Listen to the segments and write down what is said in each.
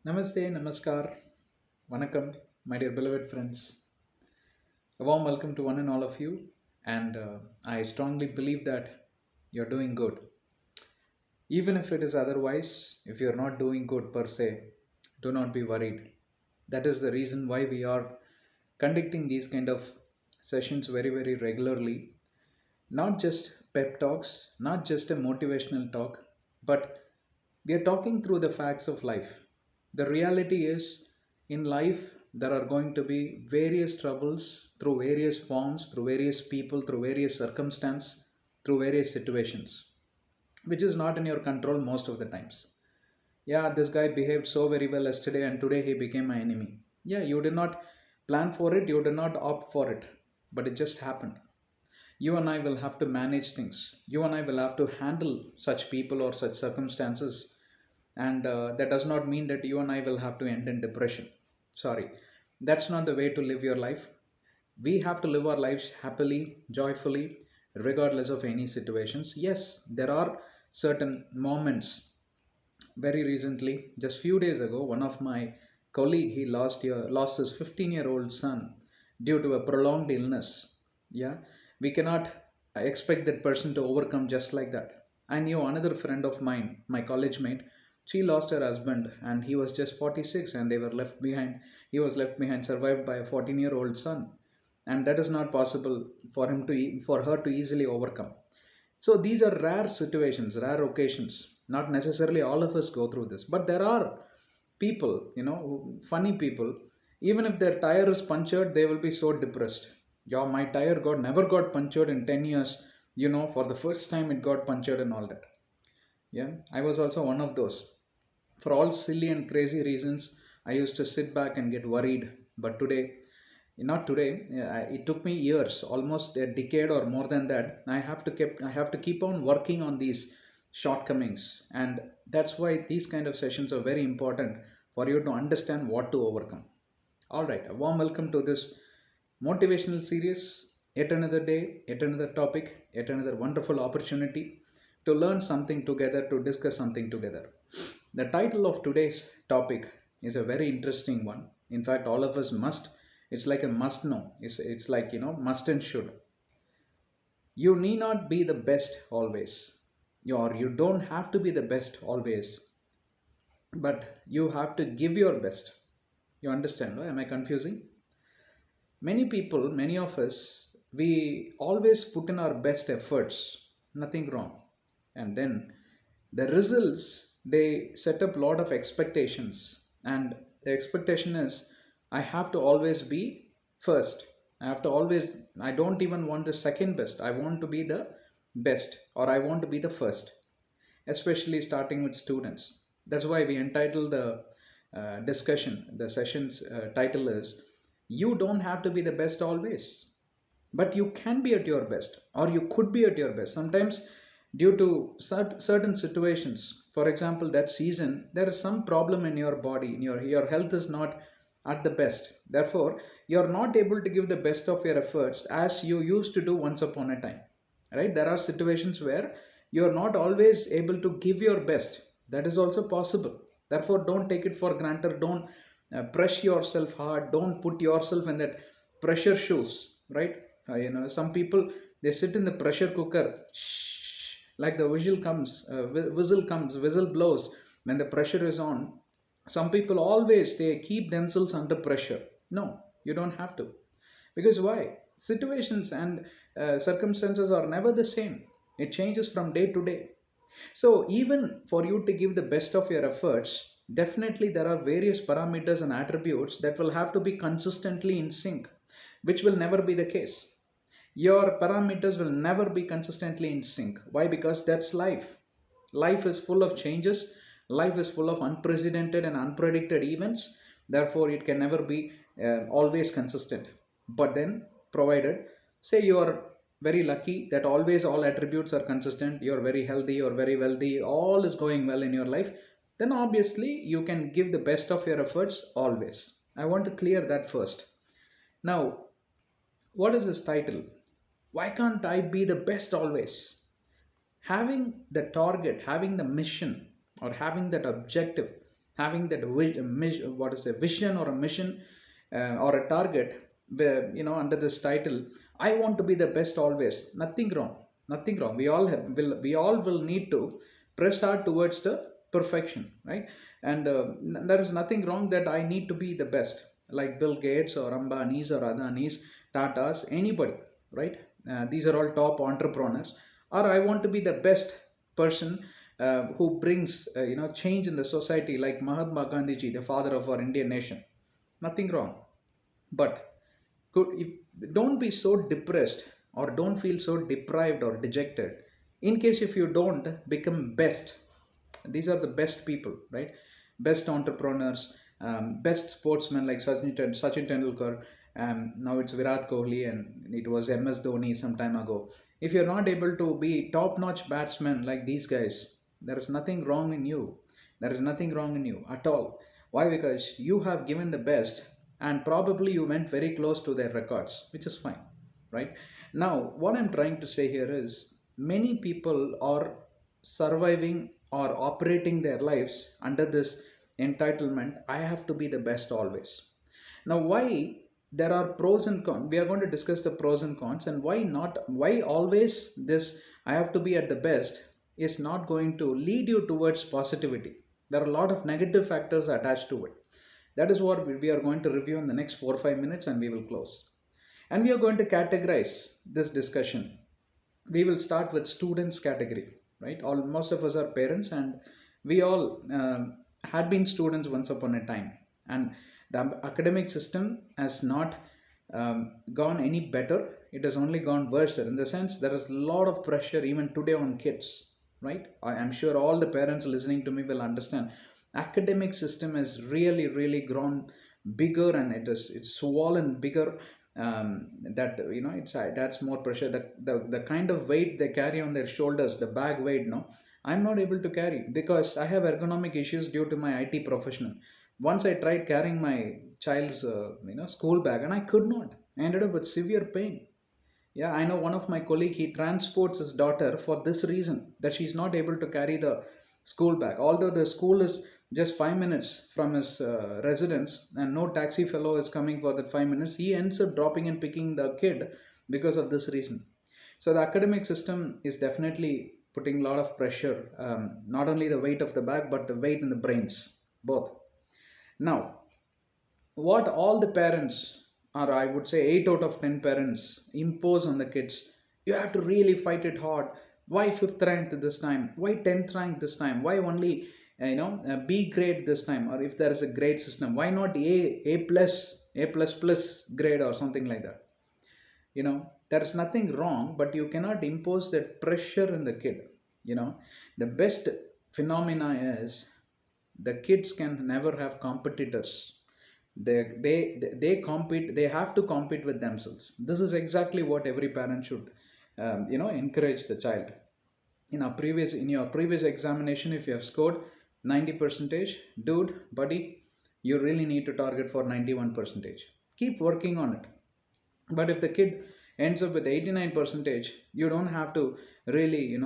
Namaste, Namaskar, Vanakkam, my dear beloved friends. A warm welcome to one and all of you. And I strongly believe that you're doing good. Even if it is otherwise, if you're not doing good per se, do not be worried. That is the reason why we are conducting these kind of sessions very, very regularly. Not just pep talks, not just a motivational talk, but we are talking through the facts of life. The reality is, in life, there are going to be various troubles through various forms, through various people, through various circumstances, through various situations, which is not in your control most of the times. Yeah, this guy behaved so very well yesterday and today he became my enemy. Yeah, you did not plan for it, you did not opt for it, but it just happened. You and I will have to manage things. You and I will have to handle such people or such circumstances. And that does not mean that you and I will have to end in depression. Sorry, that's not the way to live your life. We have to live our lives happily, joyfully, regardless of any situations. Yes, there are certain moments. Very recently, just few days ago, one of my colleague he lost his 15-year-old son due to a prolonged illness. Yeah, we cannot expect that person to overcome just like that. I knew another friend of mine, my college mate. She lost her husband and he was just 46 and they were left behind. He was left behind, survived by a 14-year-old son, and that is not possible for him to for her to easily overcome. So these are rare situations, rare occasions. Not necessarily all of us go through this, but there are people, funny people. Even if their tire is punctured, they will be so depressed. Yeah, my tire got never got punctured in 10 years. For the first time it got punctured and all that. Yeah, I was also one of those. For all silly and crazy reasons, I used to sit back and get worried. But today, not today, it took me years, almost a decade or more than that. I have to keep on working on these shortcomings, and that's why these kind of sessions are very important for you to understand what to overcome. All right, a warm welcome to this motivational series. Yet another day, yet another topic, yet another wonderful opportunity to learn something together, to discuss something together. The title of today's topic is a very interesting one. In fact, all of us must, it's like a must know. It's like, must and should. You need not be the best always. You don't have to be the best always, but you have to give your best. You understand, no? Am I confusing? Many people, many of us, we always put in our best efforts, nothing wrong. And then the results, they set up a lot of expectations. And the expectation is, I have to always be first. I have to always, I don't even want the second best. I want to be the best or I want to be the first, especially starting with students. That's why we entitled the the session's title is You Don't Have to Be the Best Always, but you can be at your best, or you could be at your best. Sometimes, due to certain situations, for example, that season, there is some problem in your body, your health is not at the best. Therefore, you're not able to give the best of your efforts as you used to do once upon a time, right? There are situations where you are not always able to give your best. That is also possible. Therefore, don't take it for granted. Don't press yourself hard. Don't put yourself in that pressure shoes, right? Some people, they sit in the pressure cooker, like the whistle blows when the pressure is on. Some people always, they keep themselves under pressure. No, you don't have to. Because why? Situations and circumstances are never the same. It changes from day to day. So even for you to give the best of your efforts, definitely there are various parameters and attributes that will have to be consistently in sync, which will never be the case. Your parameters will never be consistently in sync. Why? Because that's life. Life is full of changes. Life is full of unprecedented and unpredicted events. Therefore, it can never be always consistent. But then, provided, say you are very lucky that always all attributes are consistent, you're very healthy, you're very wealthy, all is going well in your life, then obviously you can give the best of your efforts always. I want to clear that first. Now, what is this title? Why can't I be the best always? Having the target, having the mission, or having that objective, having that what is a vision or a mission, or a target, where, under this title, I want to be the best always. Nothing wrong, nothing wrong. We all will need to press hard towards the perfection, right? And there is nothing wrong that I need to be the best, like Bill Gates or Ambani's or Adani's, Tata's, anybody, right? These are all top entrepreneurs. Or I want to be the best person who brings change in the society, like Mahatma Gandhi ji, the father of our Indian nation. Nothing wrong, but don't be so depressed, or don't feel so deprived or dejected in case if you don't become best. These are the best people, right? Best entrepreneurs, best sportsmen like Sachin Tendulkar, now it's Virat Kohli, and it was MS Dhoni some time ago. If you're not able to be top-notch batsmen like these guys, there is nothing wrong in you. There is nothing wrong in you at all. Why? Because you have given the best, and probably you went very close to their records, which is fine, right? Now, what I'm trying to say here is many people are surviving or operating their lives under this entitlement. I have to be the best always. Now, why? There are pros and cons. We are going to discuss the pros and cons, and why not, why always this I have to be at the best is not going to lead you towards positivity. There are a lot of negative factors attached to it. That is what we are going to review in the next 4 or 5 minutes, and we will close. And we are going to categorize this discussion. We will start with students category, right? All Most of us are parents, and we all had been students once upon a time, and the academic system has not gone any better. It has only gone worse, in the sense there is a lot of pressure even today on kids, right? I am sure all the parents listening to me will understand. Academic system has really grown bigger, and it's swollen bigger. That that's more pressure. The kind of weight they carry on their shoulders, the bag weight, no, I'm not able to carry because I have ergonomic issues due to my IT professional. Once I tried carrying my child's school bag, and I could not. I ended up with severe pain. Yeah, I know one of my colleague, he transports his daughter for this reason, that she's not able to carry the school bag. Although the school is just 5 minutes from his residence, and no taxi fellow is coming for that 5 minutes, he ends up dropping and picking the kid because of this reason. So the academic system is definitely putting a lot of pressure, not only the weight of the bag, but the weight in the brains, both. Now, what all the parents, or I would say 8 out of 10 parents, impose on the kids: you have to really fight it hard. Why 5th ranked this time? Why 10th ranked this time? Why only B grade this time? Or if there is a grade system, why not A plus, A plus plus grade, or something like that? There is nothing wrong, but you cannot impose that pressure in the kid. The best phenomena is the kids can never have competitors. They compete. They have to compete with themselves. This is exactly what every parent should encourage the child. In your previous examination, if you have scored 90 percentage, dude, buddy, you really need to target for 91 percentage. Keep working on it. But if the kid ends up with 89 percentage, you don't have to really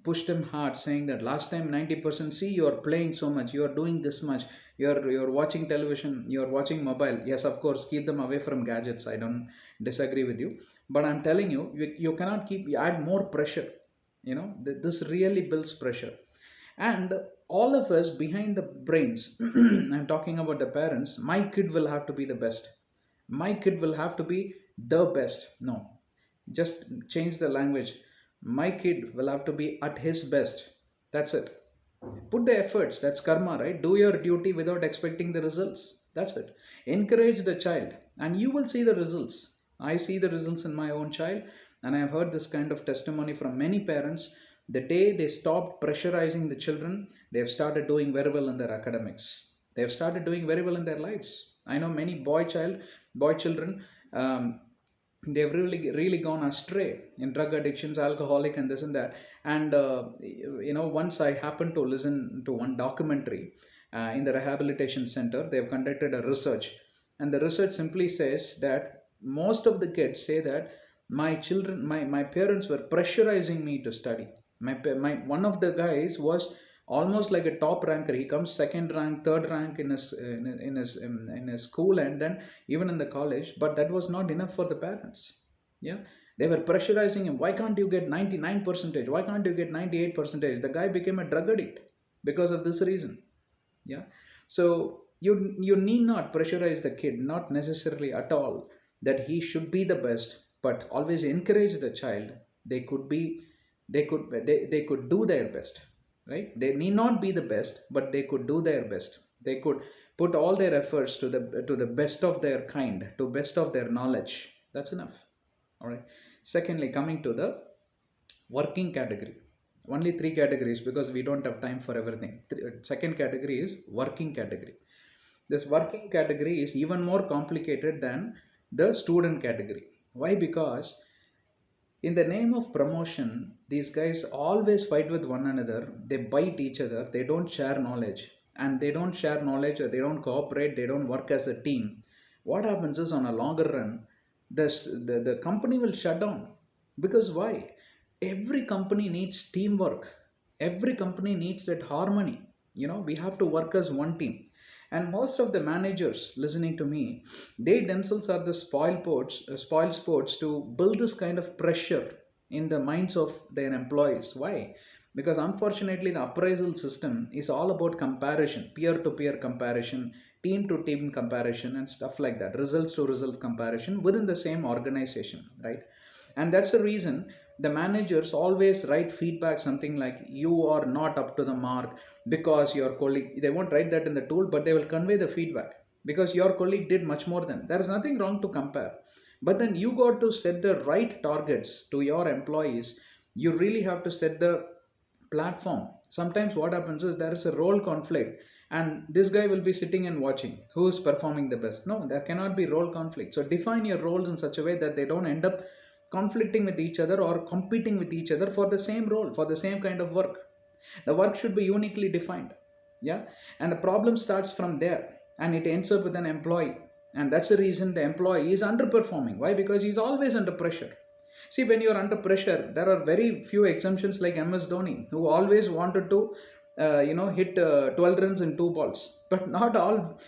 push them hard, saying that last time 90%, see, you are playing so much, you are doing this much, you're watching television, you're watching mobile. Yes, of course, keep them away from gadgets, I don't disagree with you. But I'm telling you, you cannot you add more pressure. This really builds pressure. And all of us behind the brains, I'm talking about the parents, my kid will have to be the best, my kid will have to be the best. No, just change the language. My kid will have to be at his best. That's it. Put the efforts. That's karma, right? Do your duty without expecting the results. That's it. Encourage the child, and you will see the results. I see the results in my own child, and I have heard this kind of testimony from many parents. The day they stopped pressurizing the children, they have started doing very well in their academics. They have started doing very well in their lives. I know many boy children, they've really gone astray in drug addictions, alcoholic, and this and that. And once I happened to listen to one documentary in the rehabilitation center. They've conducted a research, and the research simply says that most of the kids say that my parents were pressurizing me to study. My one of the guys was almost like a top ranker. He comes second rank, third rank in his in his school, and then even in the college. But that was not enough for the parents. Yeah, they were pressurizing him. Why can't you get 99 percentage? Why can't you get 98 percentage? The guy became a drug addict because of this reason. Yeah, so you need not pressurize the kid, not necessarily at all that he should be the best, but always encourage the child. They could be, they could do their best, right? They need not be the best, but they could do their best. They could put all their efforts to the best of their kind, to best of their knowledge. That's enough. All right. Secondly, coming to the working category, only three categories because we don't have time for everything. Second category is working category. This working category is even more complicated than the student category. Why? Because in the name of promotion, these guys always fight with one another. They bite each other. They don't share knowledge. And they don't share knowledge, or they don't cooperate. They don't work as a team. What happens is, on a longer run, the company will shut down. Because why? Every company needs teamwork. Every company needs that harmony. We have to work as one team. And most of the managers listening to me, they themselves are the spoil sports to build this kind of pressure in the minds of their employees. Why? Because unfortunately, the appraisal system is all about comparison, peer to peer comparison, team to team comparison, and stuff like that, results to result comparison within the same organization, right? And that's the reason the managers always write feedback something like, you are not up to the mark because your colleague, they won't write that in the tool, but they will convey the feedback because your colleague did much more than. There is nothing wrong to compare, but then you got to set the right targets to your employees. You really have to set the platform. Sometimes what happens is there is a role conflict, and this guy will be sitting and watching who is performing the best. No, there cannot be role conflict. So define your roles in such a way that they don't end up conflicting with each other or competing with each other for the same role, for the same kind of work. The work should be uniquely defined. Yeah, and the problem starts from there, and it ends up with an employee. And that's the reason the employee is underperforming. Why? Because he's always under pressure. See, when you're under pressure, there are very few exemptions like MS Dhoni, who always wanted to, hit 12 runs in two balls. But not all,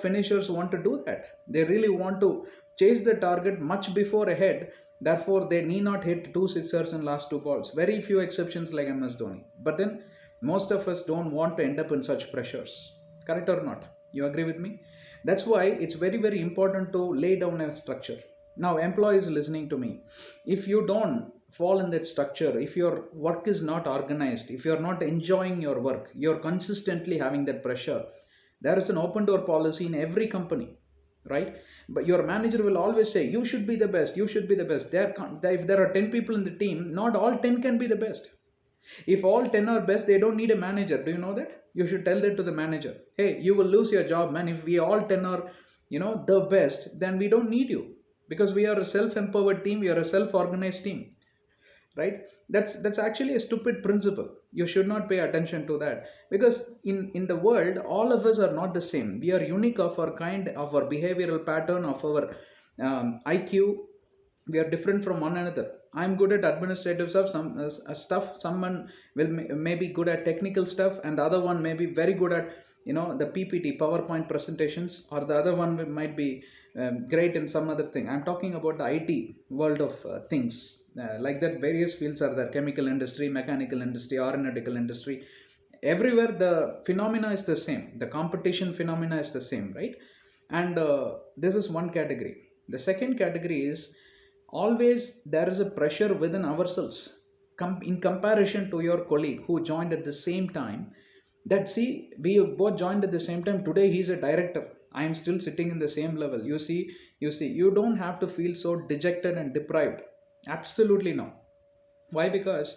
finishers want to do that. They really want to chase the target much before ahead. Therefore, they need not hit two sixers in last two balls. Very few exceptions like MS Dhoni. But then, most of us don't want to end up in such pressures. Correct or not? You agree with me? That's why it's very, very important to lay down a structure. Now, employees listening to me, if you don't fall in that structure, if your work is not organized, if you're not enjoying your work, you're consistently having that pressure, there is an open door policy in every company, right? But your manager will always say, you should be the best, you should be the best. If there are 10 people in the team, not all 10 can be the best. If all 10 are best, they don't need a manager. Do you know that? You should tell that to the manager. Hey, you will lose your job, man. If we all 10 are, the best, then we don't need you, because we are a self-empowered team. We are a self-organized team, right? That's actually a stupid principle. You should not pay attention to that, because in the world, all of us are not the same. We are unique of our kind, of our behavioral pattern, of our IQ. We are different from one another. I'm good at administrative stuff, stuff. Someone will maybe good at technical stuff, and the other one may be very good at the PPT, PowerPoint presentations, or the other one might be great in some other thing. I'm talking about the IT world of things. Like that, various fields are there: chemical industry, mechanical industry, aeronautical industry. Everywhere the phenomena is the same. The competition phenomena is the same, right? And this is one category. The second category is, always there is a pressure within ourselves, in comparison to your colleague who joined at the same time. That, see, we both joined at the same time. Today he is a director, I am still sitting in the same level. You see, you don't have to feel so dejected and deprived. Absolutely no. Why? Because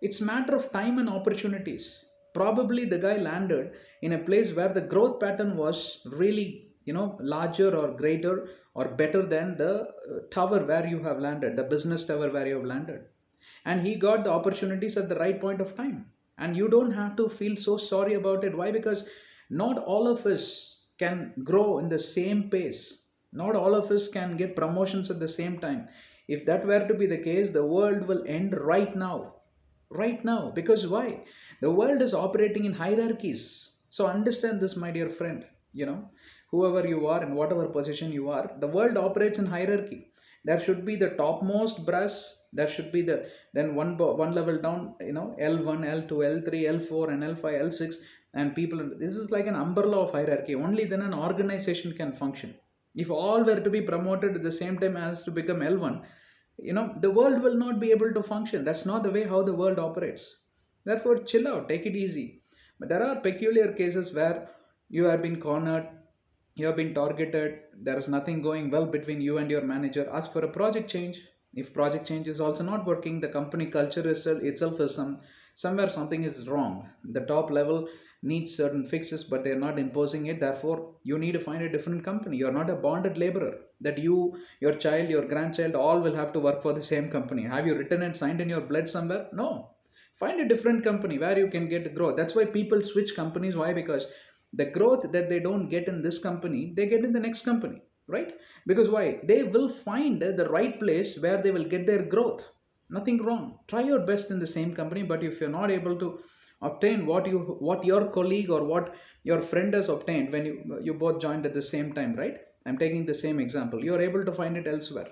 it's matter of time and opportunities. Probably the guy landed in a place where the growth pattern was really, larger or greater or better than the tower where you have landed, the business tower where you have landed. And he got the opportunities at the right point of time. And you don't have to feel so sorry about it. Why? Because not all of us can grow in the same pace. Not all of us can get promotions at the same time. If that were to be the case, the world will end right now. Right now. Because why? The world is operating in hierarchies. So understand this, my dear friend. You know, whoever you are and whatever position you are, the world operates in hierarchy. There should be the topmost brass. There should be the, then one level down, L1, L2, L3, L4, and L5, L6, and people. This is like an umbrella of hierarchy. Only then an organization can function. If all were to be promoted at the same time as to become L1, the world will not be able to function. That's not the way how the world operates. Therefore, chill out, take it easy. But there are peculiar cases where you have been cornered, you have been targeted, there is nothing going well between you and your manager. Ask for a project change. If project change is also not working, the company culture itself is somewhere something is wrong. The top level needs certain fixes, but they are not imposing it. Therefore, you need to find a different company. You are not a bonded laborer that you, your child, your grandchild, all will have to work for the same company. Have you written and signed in your blood somewhere? No. Find a different company where you can get growth. That's why people switch companies. Why? Because the growth that they don't get in this company, they get in the next company, right? Because why? They will find the right place where they will get their growth. Nothing wrong. Try your best in the same company, but if you're not able to obtain what your colleague or what your friend has obtained when you both joined at the same time, right? I'm taking the same example. You are able to find it elsewhere.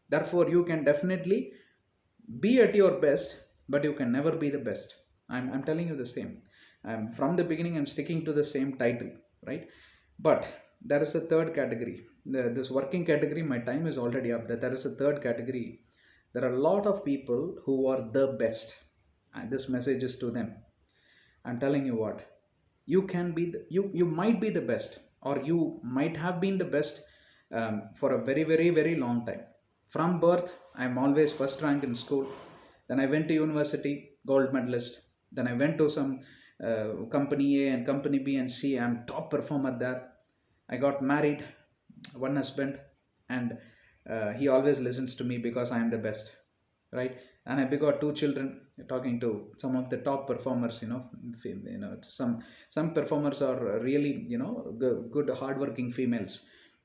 Therefore, you can definitely be at your best, but you can never be the best. I'm telling you the same. From the beginning, I'm sticking to the same title, right? But there is a third category. This working category, my time is already up. That there is a third category. There are a lot of people who are the best, and this message is to them. I'm telling you what, you can be you might be the best, or you might have been the best for a very, very, very long time. From birth, I'm always first rank in school. Then I went to university, gold medalist. Then I went to some company A and company B and C. I'm top performer there. I got married, one husband, and he always listens to me because I am the best, right? And I begot two children. Talking to some of the top performers, some performers are really, good hardworking females,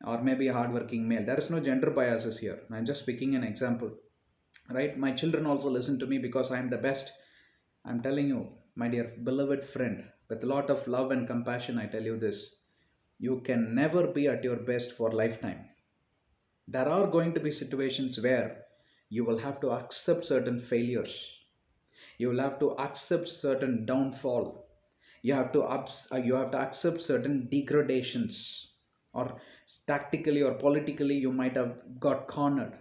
or maybe a hardworking male. There is no gender biases here. I'm just picking an example, right? My children also listen to me because I am the best. I'm telling you, my dear beloved friend, with a lot of love and compassion, I tell you this: you can never be at your best for lifetime. There are going to be situations where you will have to accept certain failures. You will have to accept certain downfall. You have to accept certain degradations, or tactically or politically you might have got cornered.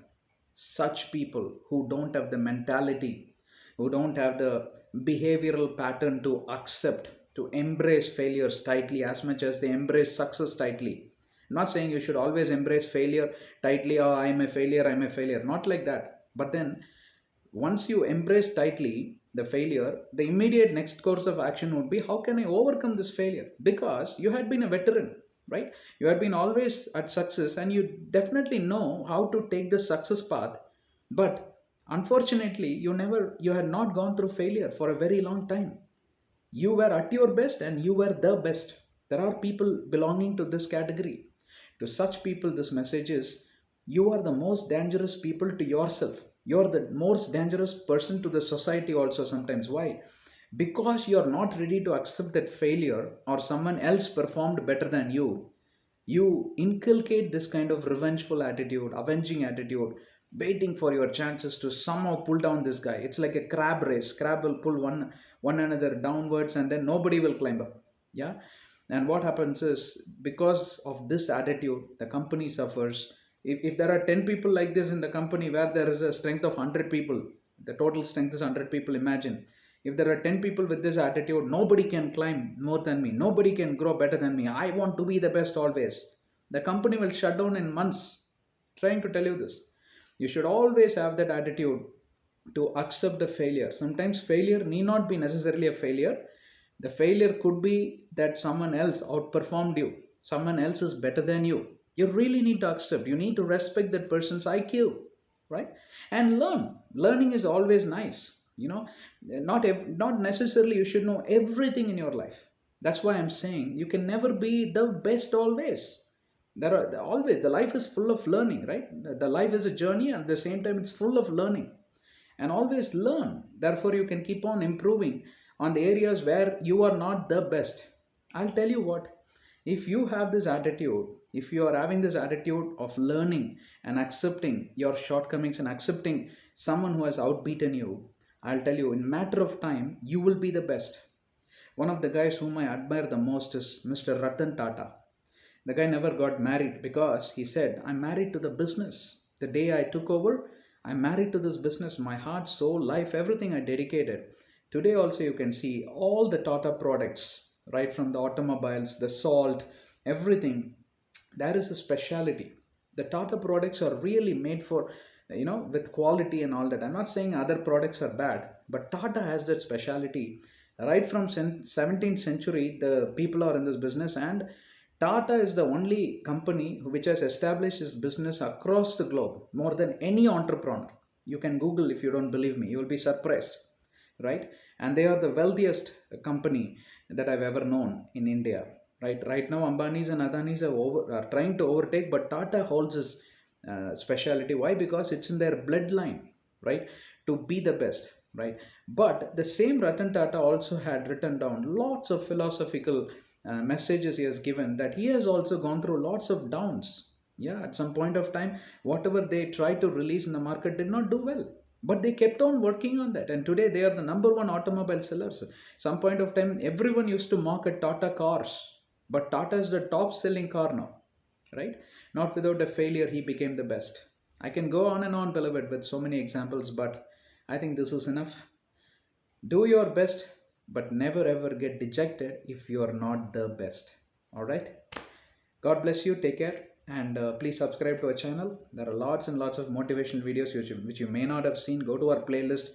Such people who don't have the mentality, who don't have the behavioral pattern to accept, to embrace failures tightly as much as they embrace success tightly. I'm not saying you should always embrace failure tightly. Oh, I'm a failure, I'm a failure. Not like that. But then once you embrace tightly the failure, the immediate next course of action would be, how can I overcome this failure? Because you had been a veteran, right? You had been always at success, and you definitely know how to take the success path. But unfortunately, you had not gone through failure for a very long time. You were at your best and you were the best. There are people belonging to this category. To such people, this message is: you are the most dangerous people to yourself. You are the most dangerous person to the society also sometimes. Why? Because you are not ready to accept that failure or someone else performed better than you. You inculcate this kind of revengeful attitude, avenging attitude, waiting for your chances to somehow pull down this guy. It's like a crab race. Crab will pull one another downwards, and then nobody will climb up. Yeah. And what happens is, because of this attitude, the company suffers. If there are 10 people like this in the company, where there is a strength of 100 people, the total strength is 100 people, imagine. If there are 10 people with this attitude, nobody can climb more than me, nobody can grow better than me, I want to be the best always, the company will shut down in months. Trying to tell you this. You should always have that attitude to accept the failure. Sometimes failure need not be necessarily a failure. The failure could be that someone else outperformed you, someone else is better than you. You really need to accept, you need to respect that person's IQ, right? And learn. Learning is always nice. Not necessarily you should know everything in your life. That's why I'm saying you can never be the best always. There are always, the life is full of learning, right? The life is a journey, and at the same time it's full of learning. And always learn. Therefore you can keep on improving. on the areas where you are not the best. I'll tell you what, if you have this attitude, if you are having this attitude of learning and accepting your shortcomings and accepting someone who has outbeaten you, I'll tell you, in matter of time, you will be the best. One of the guys whom I admire the most is Mr. Ratan Tata. The guy never got married because he said, I'm married to the business. The day I took over, I'm married to this business. My heart, soul, life, everything I dedicated. Today, also, you can see all the Tata products, right from the automobiles, the salt, everything. There is a speciality. The Tata products are really made for, with quality and all that. I'm not saying other products are bad, but Tata has that speciality. Right from 17th century, the people are in this business, and Tata is the only company which has established its business across the globe more than any entrepreneur. You can Google if you don't believe me, you will be surprised, right? And they are the wealthiest company that I've ever known in India, right? Right now, Ambanis and Adanis are trying to overtake, but Tata holds this speciality. Why? Because it's in their bloodline, right? To be the best, right? But the same Ratan Tata also had written down lots of philosophical messages he has given, that he has also gone through lots of downs. Yeah, at some point of time, whatever they tried to release in the market did not do well, but they kept on working on that, and today they are the number one automobile sellers. Some point of time, everyone used to mock at Tata cars, but Tata is the top selling car now, right? Not without a failure, he became the best. I can go on and on, beloved, with so many examples, but I think this is enough. Do your best, but never ever get dejected if you are not the best. All right. God bless you. Take care. And please subscribe to our channel. There are lots and lots of motivational videos which you may not have seen. Go to our playlist.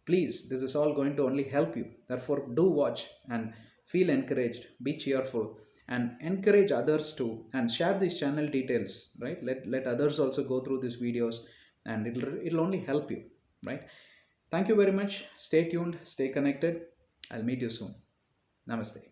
Please, this is all going to only help you. Therefore, do watch and feel encouraged. Be cheerful and encourage others to, and share these channel details. Right? Let others also go through these videos, and it'll only help you. Right? Thank you very much. Stay tuned. Stay connected. I'll meet you soon. Namaste.